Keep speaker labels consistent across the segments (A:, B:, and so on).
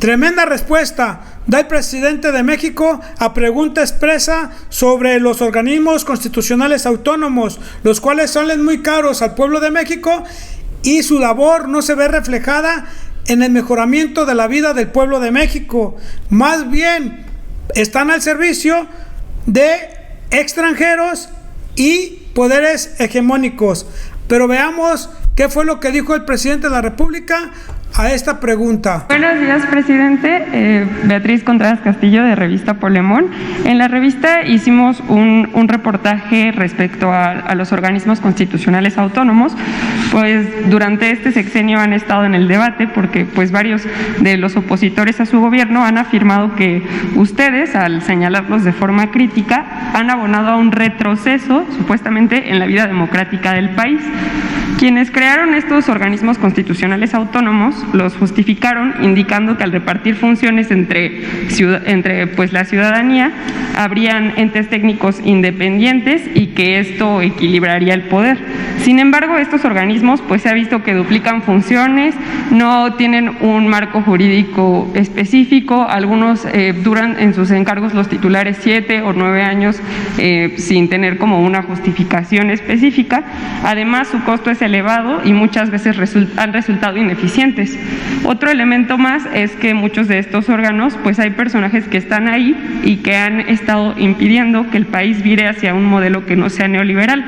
A: Tremenda respuesta da el presidente de México a pregunta expresa sobre los organismos constitucionales autónomos, los cuales salen muy caros al pueblo de México y su labor no se ve reflejada en el mejoramiento de la vida del pueblo de México. Más bien, están al servicio de extranjeros y poderes hegemónicos. Pero veamos qué fue lo que dijo el presidente de la República a esta pregunta.
B: Buenos días, presidente. Beatriz Contreras Castillo, de Revista Polemón. En la revista hicimos un reportaje respecto a los organismos constitucionales autónomos. Pues durante este sexenio han estado en el debate porque pues varios de los opositores a su gobierno han afirmado que ustedes, al señalarlos de forma crítica, han abonado a un retroceso supuestamente en la vida democrática del país. Quienes crearon estos organismos constitucionales autónomos los justificaron indicando que al repartir funciones entre pues la ciudadanía habrían entes técnicos independientes y que esto equilibraría el poder. Sin embargo, estos organismos pues se ha visto que duplican funciones, no tienen un marco jurídico específico, algunos duran en sus encargos los titulares 7 o 9 años sin tener como una justificación específica. Además, su costo es elevado y muchas veces han resultado ineficientes. Otro elemento más es que muchos de estos órganos, pues hay personajes que están ahí y que han estado impidiendo que el país vire hacia un modelo que no sea neoliberal.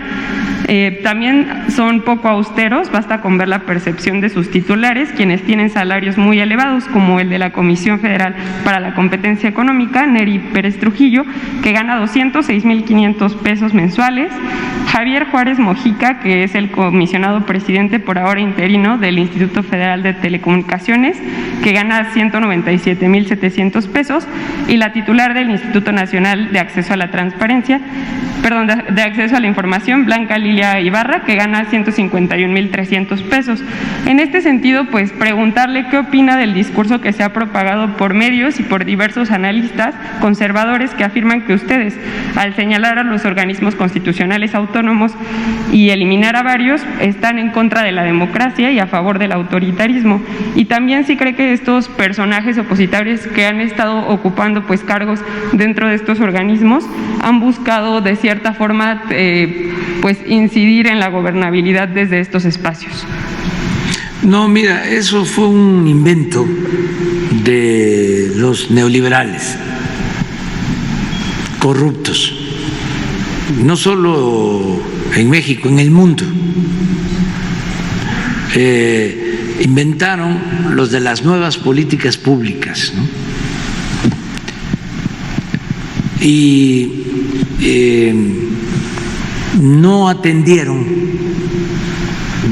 B: También son poco austeros, basta con ver la percepción de sus titulares, quienes tienen salarios muy elevados, como el de la Comisión Federal para la Competencia Económica, Neri Pérez Trujillo, que gana 206,500 pesos mensuales, Javier Juárez Mojica, que es el comisionado presidente por ahora interino del Instituto Federal de Telecomunicaciones, que gana 197,700 pesos, y la titular del Instituto Nacional de Acceso a la Transparencia, de Acceso a la Información, Blanca Lilia Ibarra, que gana 151,300 pesos. En este sentido, pues preguntarle qué opina del discurso que se ha propagado por medios y por diversos analistas conservadores que afirman que ustedes, al señalar a los organismos constitucionales autónomos y eliminar a varios, están en contra de la democracia y a favor del autoritarismo. Y también si cree que estos personajes opositores que han estado ocupando pues cargos dentro de estos organismos han buscado de cierta forma pues incidir en la gobernabilidad desde estos espacios.
C: No, mira, eso fue un invento de los neoliberales corruptos, no solo en México, en el mundo. Inventaron los de las nuevas políticas públicas, ¿no? Y no atendieron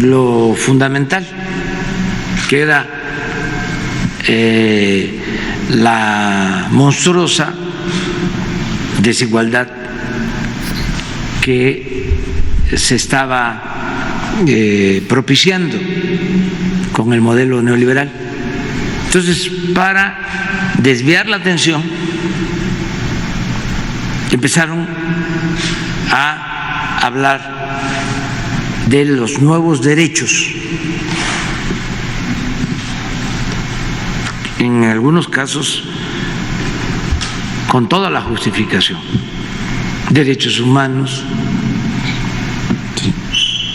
C: lo fundamental, que era la monstruosa desigualdad que se estaba propiciando con el modelo neoliberal. Entonces, para desviar la atención, empezaron a hablar de los nuevos derechos, en algunos casos con toda la justificación: derechos humanos,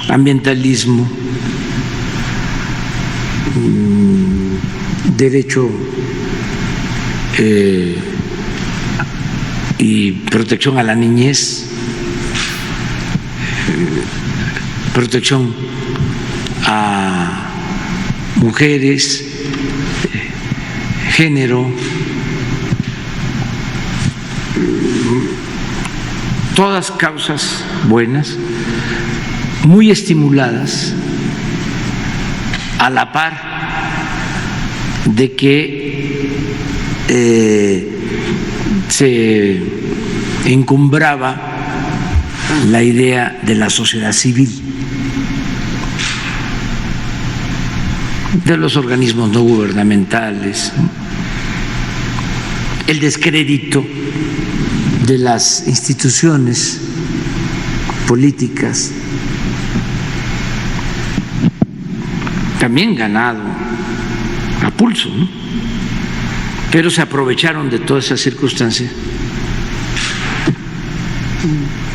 C: ambientalismo, derecho y protección a la niñez, protección a mujeres, género, todas causas buenas, muy estimuladas, a la par de que se encumbraba la idea de la sociedad civil, de los organismos no gubernamentales, el descrédito de las instituciones políticas, también ganado a pulso, ¿no? pero se aprovecharon de toda esa circunstancia.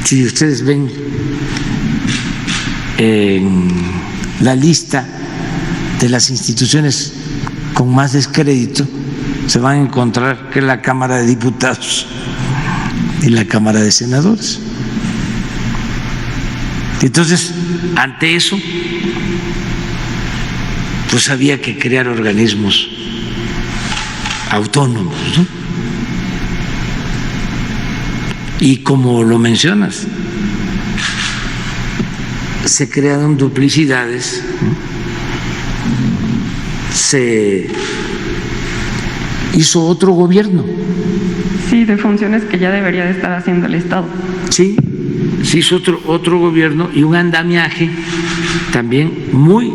C: Si ustedes ven en la lista de las instituciones con más descrédito, se van a encontrar que es la Cámara de Diputados y la Cámara de Senadores. Entonces, ante eso, pues había que crear organismos autónomos, ¿no? Y como lo mencionas, se crearon duplicidades, ¿no? Se hizo otro gobierno.
B: Sí, de funciones que ya debería de estar haciendo el Estado.
C: Sí, se hizo otro gobierno y un andamiaje también muy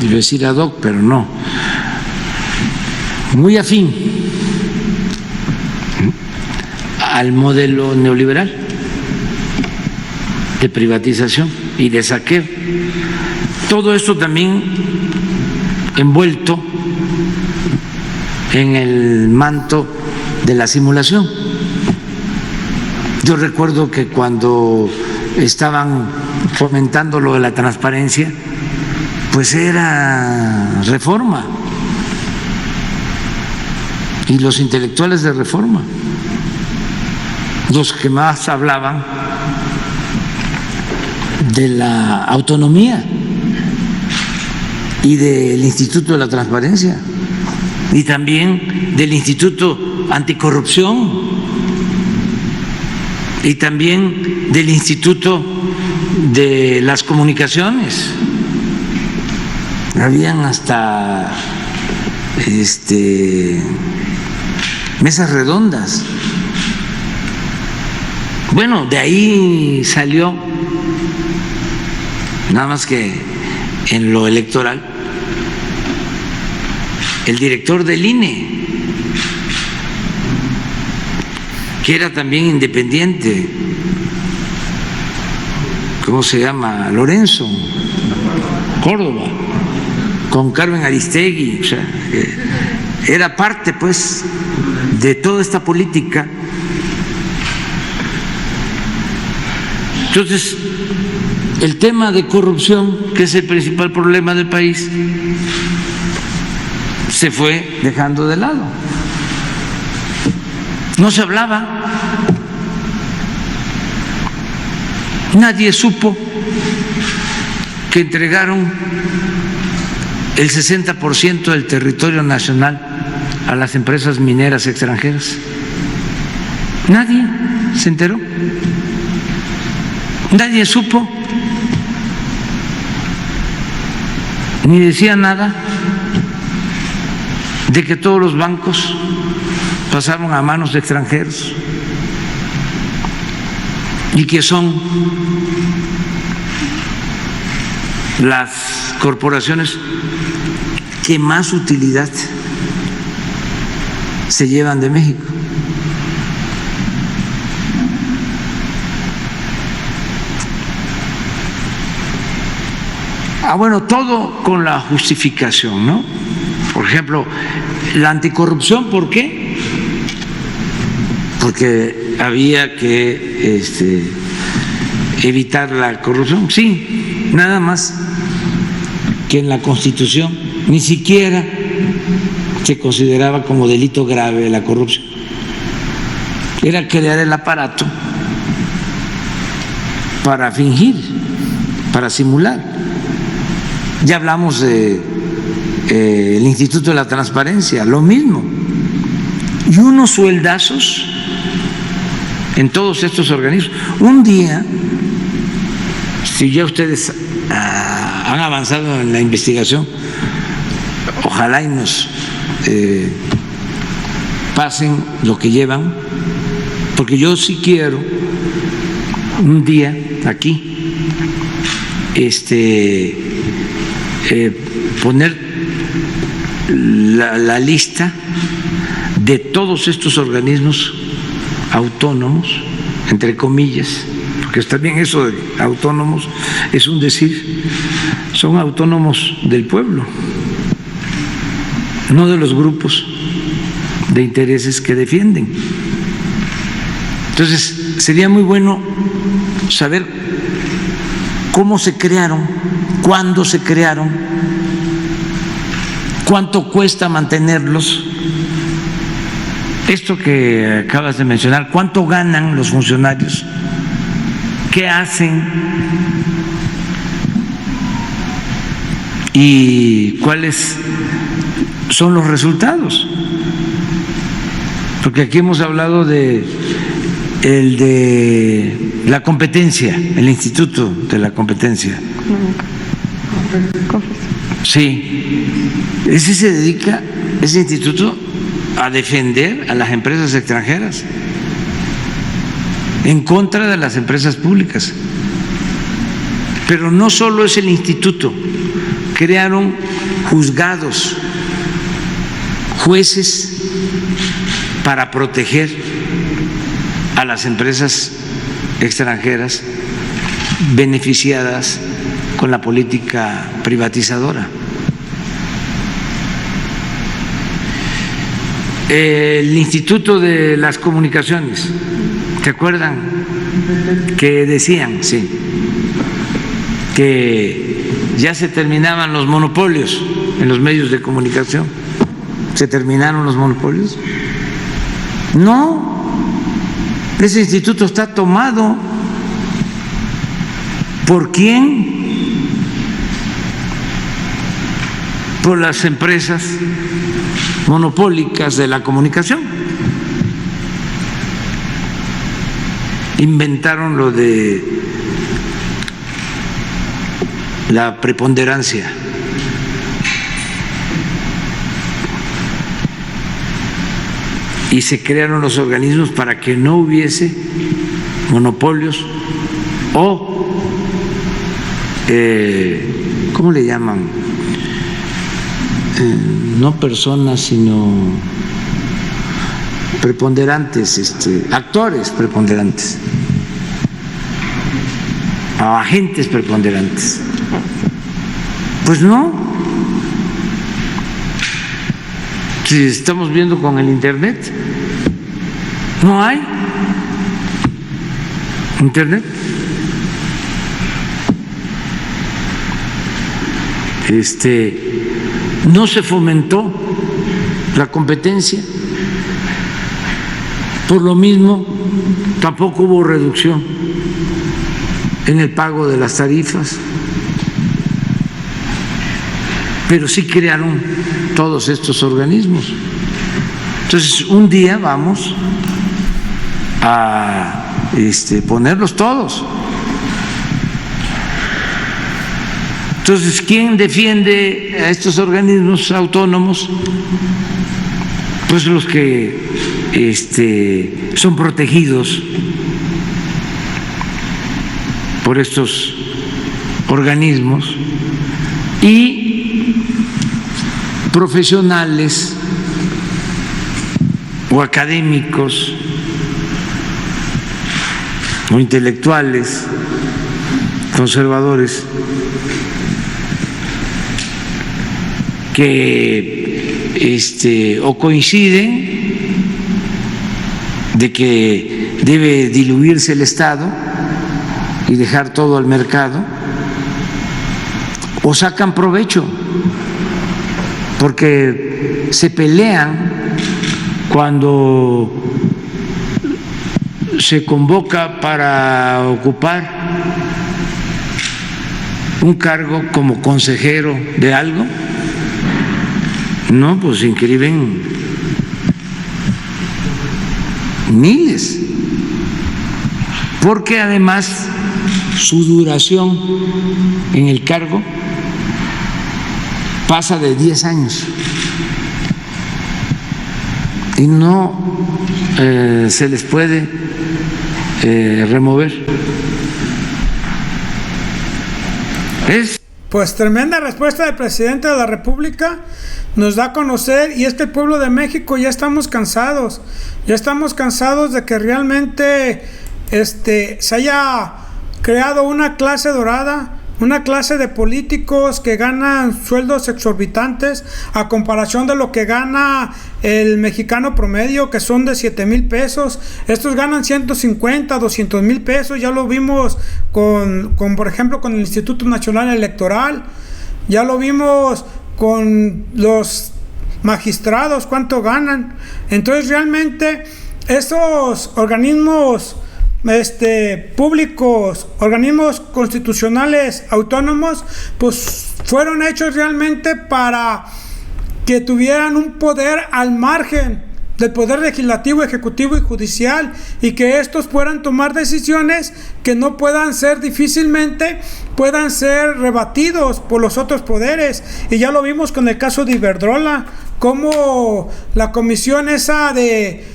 C: iba a decir ad hoc, pero no, muy afín al modelo neoliberal de privatización y de saqueo. Todo esto también envuelto en el manto de la simulación. Yo recuerdo que cuando estaban fomentando lo de la transparencia, pues era Reforma y los intelectuales de Reforma los que más hablaban de la autonomía y del Instituto de la Transparencia y también del Instituto Anticorrupción y también del Instituto de las Comunicaciones. Habían hasta mesas redondas. Bueno, de ahí salió, nada más que en lo electoral, el director del INE, que era también independiente, ¿cómo se llama? Lorenzo Córdoba, con Carmen Aristegui, o sea, era parte pues de toda esta política. Entonces, el tema de corrupción, que es el principal problema del país, se fue dejando de lado. No se hablaba. Nadie supo que entregaron el 60% del territorio nacional a las empresas mineras extranjeras. Nadie se enteró. Nadie supo, ni decía nada de que todos los bancos pasaron a manos de extranjeros y que son las corporaciones que más utilidad se llevan de México. Bueno, todo con la justificación, ¿no? Por ejemplo, la anticorrupción, ¿por qué? Porque había que evitar la corrupción. Sí, nada más que en la Constitución ni siquiera se consideraba como delito grave la corrupción. Era crear el aparato para fingir, para simular. Ya hablamos de el Instituto de la Transparencia, lo mismo. Y unos sueldazos en todos estos organismos. Un día, si ya ustedes han avanzado en la investigación, ojalá y nos pasen lo que llevan, porque yo sí quiero un día aquí poner la lista de todos estos organismos autónomos, entre comillas, porque también eso de autónomos es un decir, son autónomos del pueblo, no de los grupos de intereses que defienden. Entonces, sería muy bueno saber cómo se crearon, cuándo se crearon, cuánto cuesta mantenerlos. Esto que acabas de mencionar, ¿cuánto ganan los funcionarios? ¿Qué hacen? ¿Y cuáles son los resultados? Porque aquí hemos hablado de la competencia, el Instituto de la Competencia. Sí, ese se dedica, ese instituto, a defender a las empresas extranjeras en contra de las empresas públicas. Pero no solo es el instituto, crearon juzgados, jueces para proteger a las empresas extranjeras beneficiadas con la política privatizadora. El Instituto de las Comunicaciones, ¿se acuerdan? Que decían, sí, que ya se terminaban los monopolios en los medios de comunicación. ¿Se terminaron los monopolios? No, ese instituto está tomado. ¿Por quién? Por las empresas monopólicas de la comunicación. Inventaron lo de la preponderancia. Y se crearon los organismos para que no hubiese monopolios o, ¿cómo le llaman? No personas, sino preponderantes, actores preponderantes, agentes preponderantes. Pues no. Si estamos viendo con el Internet, no hay Internet. No se fomentó la competencia, por lo mismo tampoco hubo reducción en el pago de las tarifas, pero sí crearon todos estos organismos. Entonces, un día vamos a ponerlos todos. Entonces, ¿quién defiende a estos organismos autónomos? Pues los que son protegidos por estos organismos y profesionales o académicos o intelectuales conservadores que o coinciden de que debe diluirse el Estado y dejar todo al mercado, o sacan provecho porque se pelean cuando se convoca para ocupar un cargo como consejero de algo. No, pues se inscriben miles, porque además su duración en el cargo pasa de 10 años y no se les puede remover.
A: Pues tremenda respuesta del presidente de la República, nos da a conocer, y es que el pueblo de México ya estamos cansados de que realmente se haya creado una clase dorada una clase de políticos que ganan sueldos exorbitantes a comparación de lo que gana el mexicano promedio, que son de 7,000 pesos. Estos ganan 150, 200,000 pesos. Ya lo vimos con, por ejemplo, con el Instituto Nacional Electoral. Ya lo vimos con los magistrados, cuánto ganan. Entonces realmente estos organismos públicos, organismos constitucionales autónomos, pues fueron hechos realmente para que tuvieran un poder al margen del poder legislativo, ejecutivo y judicial, y que estos puedan tomar decisiones que no puedan ser difícilmente puedan ser rebatidos por los otros poderes. Y ya lo vimos con el caso de Iberdrola, como la comisión esa de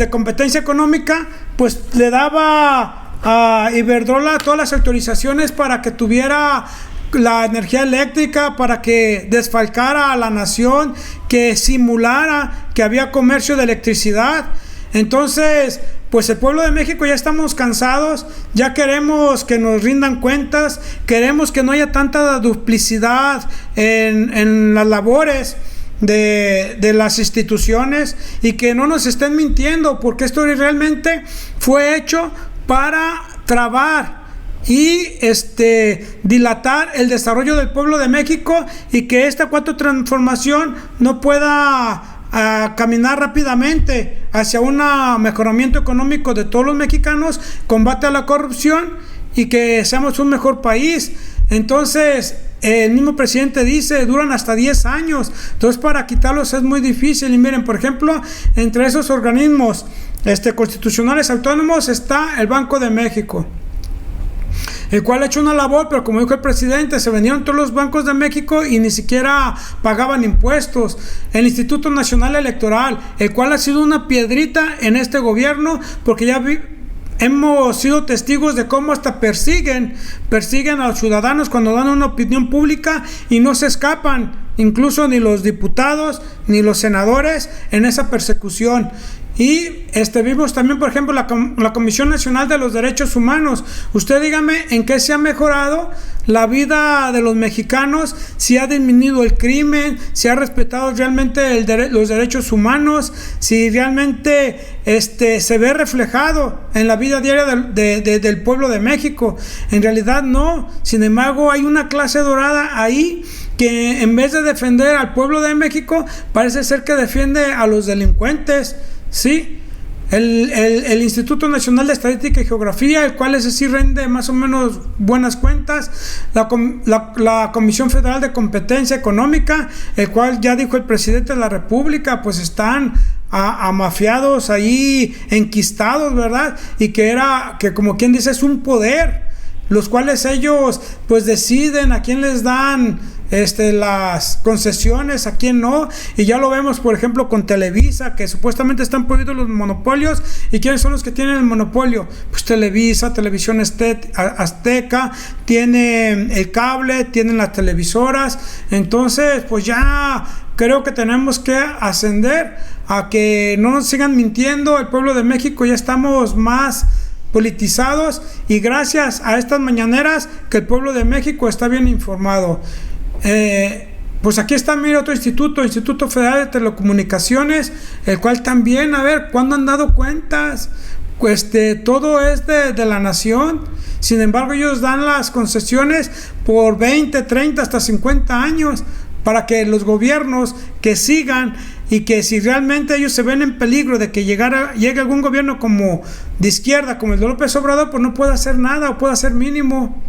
A: competencia económica pues le daba a Iberdrola todas las autorizaciones para que tuviera la energía eléctrica, para que desfalcara a la nación, que simulara que había comercio de electricidad. Entonces, pues el pueblo de México ya estamos cansados, ya queremos que nos rindan cuentas, queremos que no haya tanta duplicidad en las labores de las instituciones, y que no nos estén mintiendo, porque esto realmente fue hecho para trabar y dilatar el desarrollo del pueblo de México, y que esta cuarta transformación no pueda caminar rápidamente hacia un mejoramiento económico de todos los mexicanos, combate a la corrupción y que seamos un mejor país. Entonces el mismo presidente dice, duran hasta 10 años, entonces para quitarlos es muy difícil. Y miren, por ejemplo, entre esos organismos constitucionales autónomos está el Banco de México, el cual ha hecho una labor, pero como dijo el presidente, se vendieron todos los bancos de México y ni siquiera pagaban impuestos. El Instituto Nacional Electoral, el cual ha sido una piedrita en este gobierno, porque ya hemos sido testigos de cómo hasta persiguen a los ciudadanos cuando dan una opinión pública, y no se escapan, incluso ni los diputados ni los senadores en esa persecución. Y vimos también, por ejemplo, la Comisión Nacional de los Derechos Humanos. Usted dígame en qué se ha mejorado la vida de los mexicanos, si ha disminuido el crimen, si ha respetado realmente los derechos humanos, si realmente se ve reflejado en la vida diaria del pueblo de México. En realidad no. Sin embargo, hay una clase dorada ahí que, en vez de defender al pueblo de México, parece ser que defiende a los delincuentes. Sí, el Instituto Nacional de Estadística y Geografía, el cual ese sí rinde más o menos buenas cuentas, la Comisión Federal de Competencia Económica, el cual ya dijo el presidente de la República, pues están amafiados ahí, enquistados, ¿verdad? Y que como quien dice, es un poder, los cuales ellos pues deciden a quién les dan las concesiones, a quién no. Y ya lo vemos, por ejemplo, con Televisa, que supuestamente están prohibidos los monopolios. ¿Y quiénes son los que tienen el monopolio? Pues Televisa, Televisión Azteca, tiene el cable, tienen las televisoras. Entonces, pues ya creo que tenemos que ascender a que no nos sigan mintiendo. El pueblo de México ya estamos más politizados, y gracias a estas mañaneras que el pueblo de México está bien informado. Pues aquí está, mira, otro Instituto Federal de Telecomunicaciones, el cual también, a ver, ¿cuándo han dado cuentas? Pues todo es de la nación. Sin embargo, ellos dan las concesiones por 20, 30, hasta 50 años para que los gobiernos que sigan, y que si realmente ellos se ven en peligro de que llegue algún gobierno como de izquierda, como el de López Obrador, pues no puede hacer nada, o puede hacer mínimo.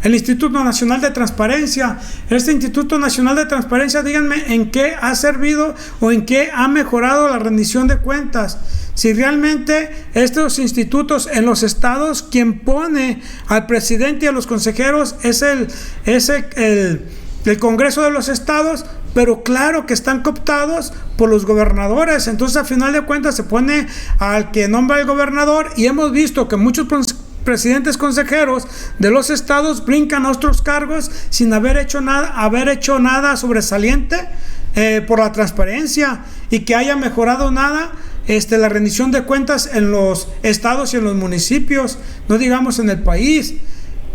A: El Instituto Nacional de Transparencia, Instituto Nacional de Transparencia, díganme en qué ha servido o en qué ha mejorado la rendición de cuentas. Si realmente estos institutos en los estados, quien pone al presidente y a los consejeros es el Congreso de los estados, pero claro que están cooptados por los gobernadores. Entonces, a final de cuentas, se pone al que nombra el gobernador, y hemos visto que muchos presidentes consejeros de los estados brincan a otros cargos sin haber hecho nada sobresaliente por la transparencia, y que haya mejorado nada la rendición de cuentas en los estados y en los municipios, no digamos en el país.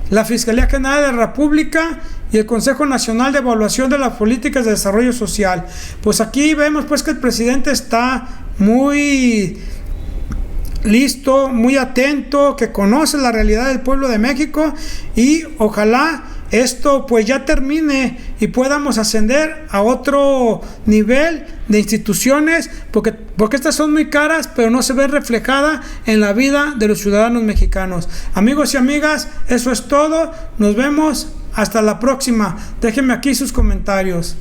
A: la Fiscalía General de la República y el Consejo Nacional de Evaluación de las Políticas de Desarrollo Social. Pues aquí vemos pues que el presidente está muy listo, muy atento, que conoce la realidad del pueblo de México, y ojalá esto pues ya termine y podamos ascender a otro nivel de instituciones, porque estas son muy caras, pero no se ven reflejadas en la vida de los ciudadanos mexicanos. Amigos y amigas, eso es todo. Nos vemos hasta la próxima. Déjenme aquí sus comentarios.